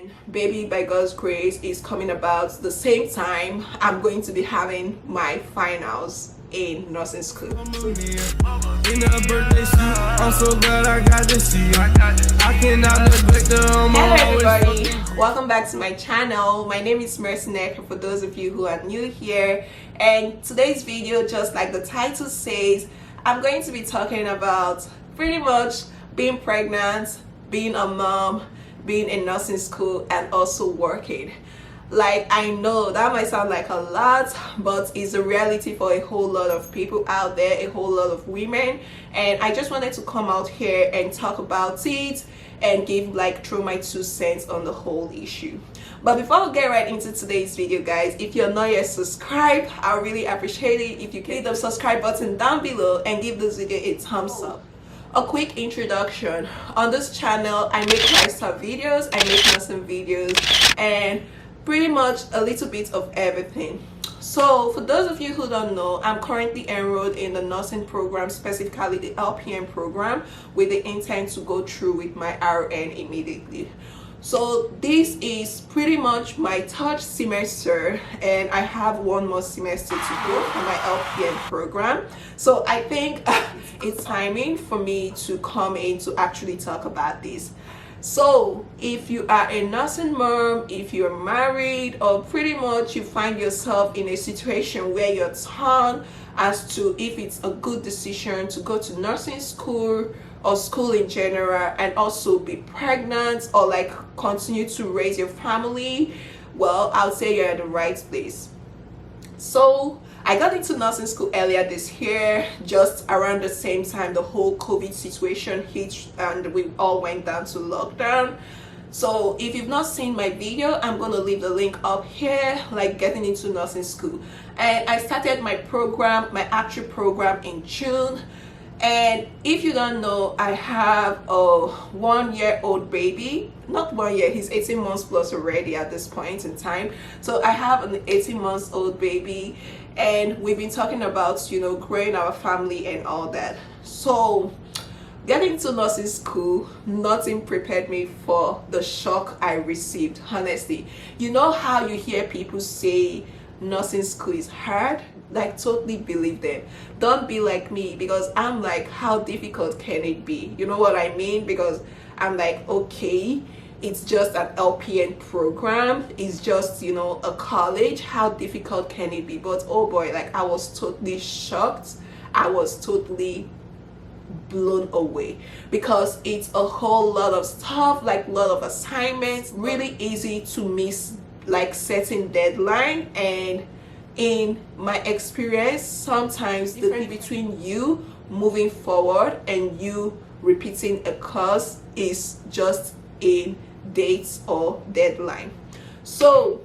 and baby by God's grace is coming about the same time I'm going to be having my finals in nursing school. In a birthday suit, I'm so glad I got to see you. I cannot neglect the Hello everybody, welcome back to my channel. My name is Mercy Necker for those of you who are new here, and today's video, just like the title says, I'm going to be talking about pretty much being pregnant, being a mom, being in nursing school, and also working. Like, I know that might sound like a lot, but it's a reality for a whole lot of people out there, a whole lot of women, and I just wanted to come out here and talk about it and give throw my 2 cents on the whole issue. But before we get right into today's video, guys, if you're not yet subscribed, I really appreciate it if you can hit the subscribe button down below and give this video a thumbs up. A quick introduction: on this channel I make lifestyle videos, I make nursing videos, and pretty much a little bit of everything. So for those of you who don't know, I'm currently enrolled in the nursing program, specifically the LPN program, with the intent to go through with my RN immediately. So this is pretty much my 3rd semester, and I have 1 more semester to go for my LPN program. So I think it's timing for me to come in to actually talk about this. So if you are a nursing mom, if you're married, or pretty much you find yourself in a situation where you're torn as to if it's a good decision to go to nursing school or school in general, and also be pregnant or continue to raise your family, well, I'll say you're at the right place. So I got into nursing school earlier this year, just around the same time the whole COVID situation hit and we all went down to lockdown. So if you've not seen my video, I'm gonna leave the link up here, getting into nursing school. And I started my program, my actual program, in June. And if you don't know, I have a 1-year-old baby. Not 1 year, he's 18 months plus already at this point in time. So I have an 18-month-old baby, and we've been talking about growing our family and all that. So getting to nursing school, nothing prepared me for the shock I received, honestly. You know how you hear people say nursing school is hard? Totally believe them. Don't be like me, because I'm how difficult can it be? You know what I mean? Because I'm okay, it's just an LPN program, it's just a college, how difficult can it be? But oh boy, I was totally shocked. I was totally blown away, because it's a whole lot of stuff, lot of assignments, really easy to miss setting deadline. And in my experience, sometimes the difference between you moving forward and you repeating a course is just in dates or deadline. So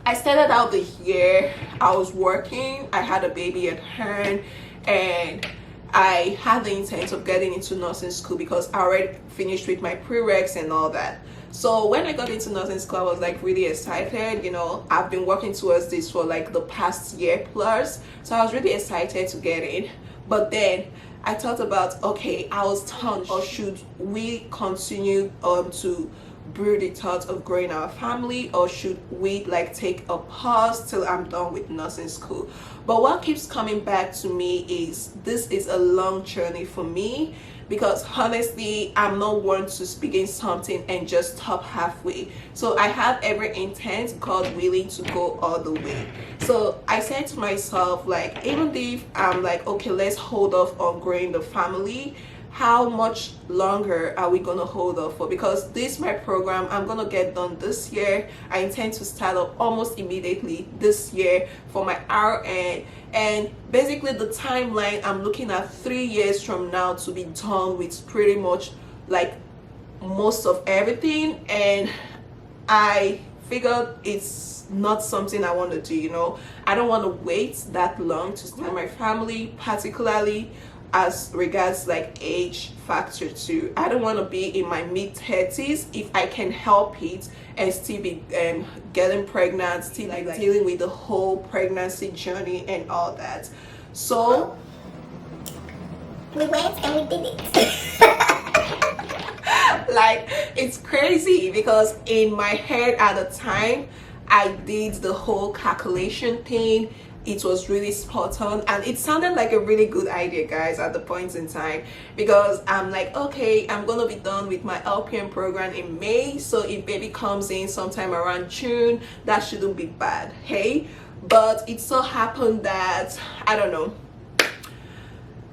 I started out the year, I was working, I had a baby at hand, and I had the intent of getting into nursing school because I already finished with my prereqs and all that. So when I got into nursing school, I was really excited. I've been working towards this for the past year plus, so I was really excited to get in. But then I thought about, okay, I was torn, or should we continue to brew the thought of growing our family, or should we take a pause till I'm done with nursing school? But what keeps coming back to me is this is a long journey for me, because honestly, I'm not one to begin something and just stop halfway. So I have every intent, God willing, to go all the way. So I said to myself, even if I'm okay, let's hold off on growing the family, how much longer are we gonna hold off for? Because this my program, I'm gonna get done this year. I intend to start up almost immediately this year for my RN, and basically the timeline, I'm looking at 3 years from now to be done with pretty much most of everything. And I figured it's not something I want to do. I don't want to wait that long to start my family, particularly as regards age factor too. I don't want to be in my mid-30s if I can help it and still be getting pregnant, still dealing with the whole pregnancy journey and all that. So we went and we did it. Like, it's crazy because in my head at the time, I did the whole calculation thing. It was really spot on and it sounded like a really good idea, guys, at the point in time, because I'm like, okay, I'm gonna be done with my LPN program in May, so if baby comes in sometime around June, that shouldn't be bad, hey. But it so happened that, I don't know,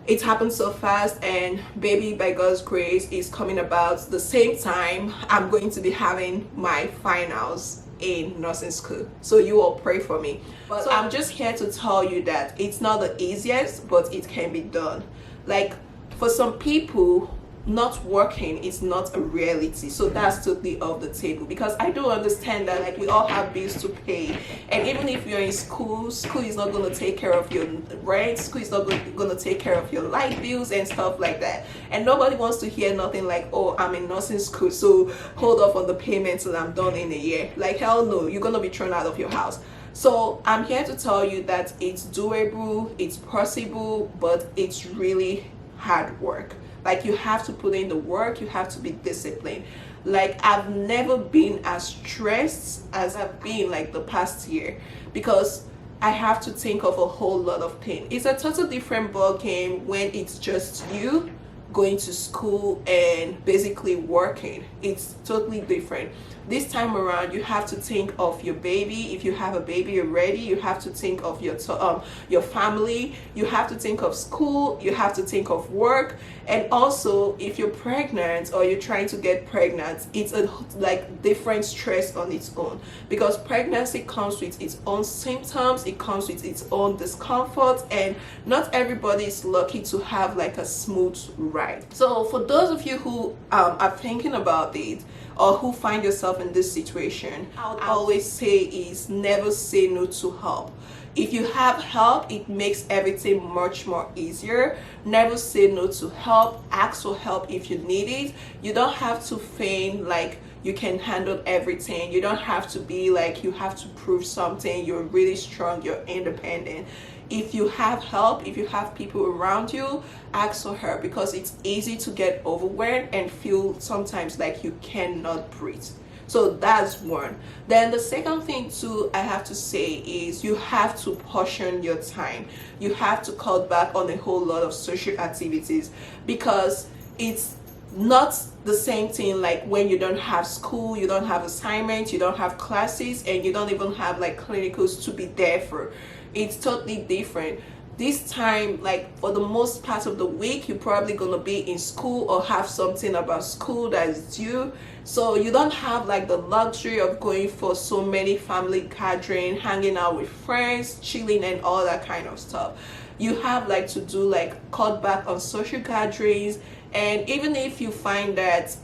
it happened so fast, and baby, by God's grace, is coming about the same time I'm going to be having my finals in nursing school. So you all pray for me. But so I'm just here to tell you that it's not the easiest, but it can be done. Like, for some people, not working is not a reality, so that's totally off the table, because I do understand that, like, we all have bills to pay, and even if you're in school is not going to take care of your rent, school is not going to take care of your light bills and stuff like that, and nobody wants to hear nothing like, oh, I'm in nursing school, so hold off on the payments till I'm done in a year. Like, hell no, you're going to be thrown out of your house. So I'm here to tell you that it's doable, it's possible, but it's really hard work. Like, you have to put in the work, you have to be disciplined. Like, I've never been as stressed as I've been like the past year, because I have to think of a whole lot of things. It's a totally different ball game when it's just you going to school and basically working. It's totally different. This time around, you have to think of your baby. If you have a baby already, you have to think of your family, you have to think of school, you have to think of work, and also if you're pregnant or you're trying to get pregnant, it's a like different stress on its own, because pregnancy comes with its own symptoms, it comes with its own discomfort, and not everybody is lucky to have like a smooth ride. So for those of you who are thinking about it, or who find yourself in this situation, I would always say is never say no to help. If you have help, it makes everything much more easier. Never say no to help. Ask for help if you need it. You don't have to feign like you can handle everything. You don't have to be like you have to prove something. You're really strong, you're independent. If you have help, if you have people around you, ask for help, because it's easy to get overwhelmed and feel sometimes like you cannot breathe. So that's one. Then the second thing too I have to say is you have to portion your time. You have to cut back on a whole lot of social activities, because it's not the same thing like when you don't have school, you don't have assignments, you don't have classes, and you don't even have like clinicals to be there for. It's totally different. This time, like for the most part of the week, you're probably gonna be in school or have something about school that is due, so you don't have like the luxury of going for so many family gathering, hanging out with friends, chilling and all that kind of stuff. You have like to do like cut back on social gatherings. And even if you find that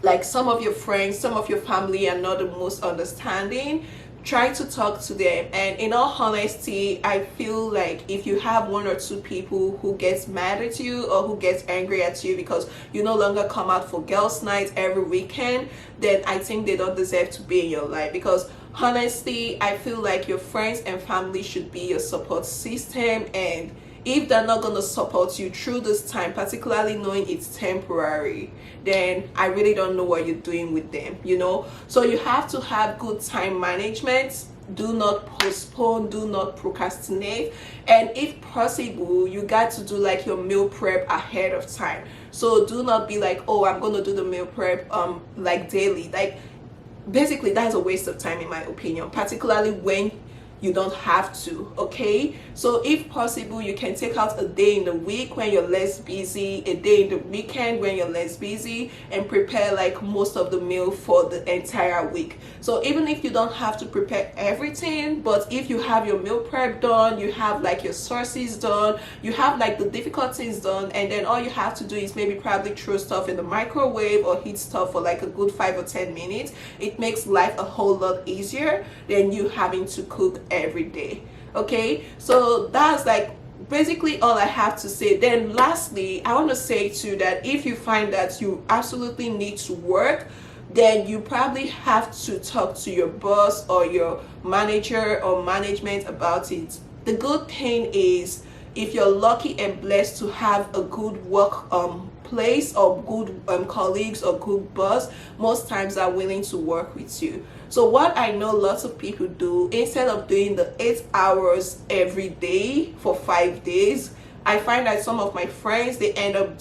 like some of your friends, some of your family are not the most understanding, try to talk to them. And in all honesty, I feel like if you have one or two people who gets mad at you or who gets angry at you because you no longer come out for girls' nights every weekend, then I think they don't deserve to be in your life. Because honestly, I feel like your friends and family should be your support system, and if they're not going to support you through this time, particularly knowing it's temporary, then I really don't know what you're doing with them, you know. So you have to have good time management. Do not postpone, do not procrastinate, and if possible, you got to do like your meal prep ahead of time. So do not be like, oh, I'm going to do the meal prep like daily. Like, basically that's a waste of time in my opinion, particularly when you don't have to. Okay, so if possible, you can take out a day in the week when you're less busy, a day in the weekend when you're less busy, and prepare like most of the meal for the entire week. So even if you don't have to prepare everything, but if you have your meal prep done, you have like your sources done, you have like the difficult things done, and then all you have to do is maybe probably throw stuff in the microwave or heat stuff for like a good 5 or 10 minutes. It makes life a whole lot easier than you having to cook every day. Okay, so that's like basically all I have to say. Then lastly, I want to say too that if you find that you absolutely need to work, then you probably have to talk to your boss or your manager or management about it. The good thing is, if you're lucky and blessed to have a good work place or good colleagues or good boss most times are willing to work with you. So what I know lots of people do, instead of doing the 8 hours every day for 5 days, I find that some of my friends, they end up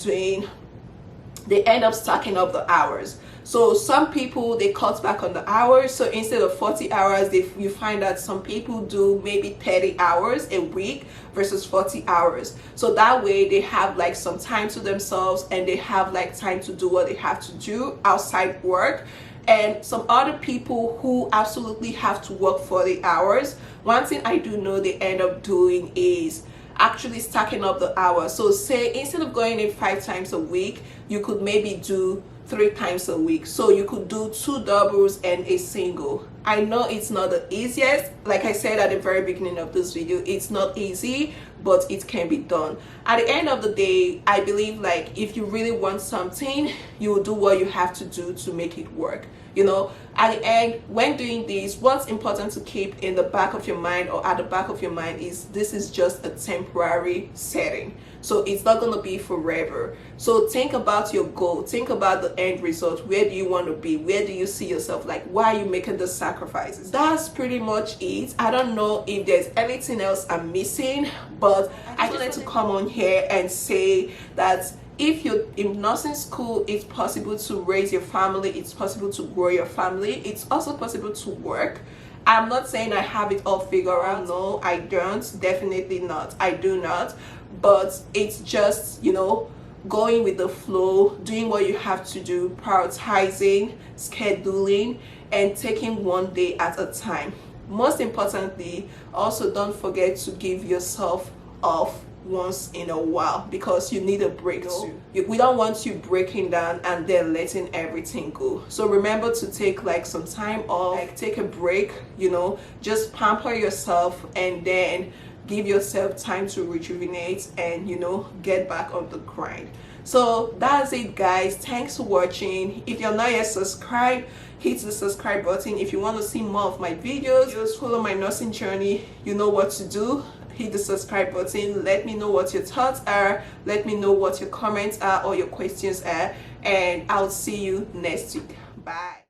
stacking up the hours. So some people, they cut back on the hours. So instead of 40 hours, you find that some people do maybe 30 hours a week versus 40 hours. So that way they have like some time to themselves, and they have like time to do what they have to do outside work. And some other people who absolutely have to work 40 hours, one thing I do know they end up doing is actually stacking up the hours. So say instead of going in 5 times a week, you could maybe do 3 times a week. So you could do 2 doubles and a single. I know it's not the easiest. Like I said at the very beginning of this video, it's not easy, but it can be done. At the end of the day, I believe like if you really want something, you will do what you have to do to make it work. You know, at the end, when doing this, what's important to keep in the back of your mind or at the back of your mind is this is just a temporary setting. So it's not going to be forever. So think about your goal. Think about the end result. Where do you want to be? Where do you see yourself? Like, why are you making the sacrifices? That's pretty much it. I don't know if there's anything else I'm missing, but I just wanted to come on here and say that if you're in nursing school, it's possible to raise your family, it's possible to grow your family, it's also possible to work. I'm not saying I have it all figured out. No, I don't. Definitely not. I do not. But it's just, you know, going with the flow, doing what you have to do, prioritizing, scheduling, and taking one day at a time. Most importantly, also don't forget to give yourself off once in a while, because you need a break too. We don't want you breaking down and then letting everything go. So remember to take like some time off, like take a break, you know, just pamper yourself and then give yourself time to rejuvenate and, you know, get back on the grind. So that's it, guys. Thanks for watching. If you're not yet subscribed, hit the subscribe button. If you want to see more of my videos, just follow my nursing journey. You know what to do. Hit the subscribe button. Let me know what your thoughts are. Let me know what your comments are or your questions are, and I'll see you next week. Bye.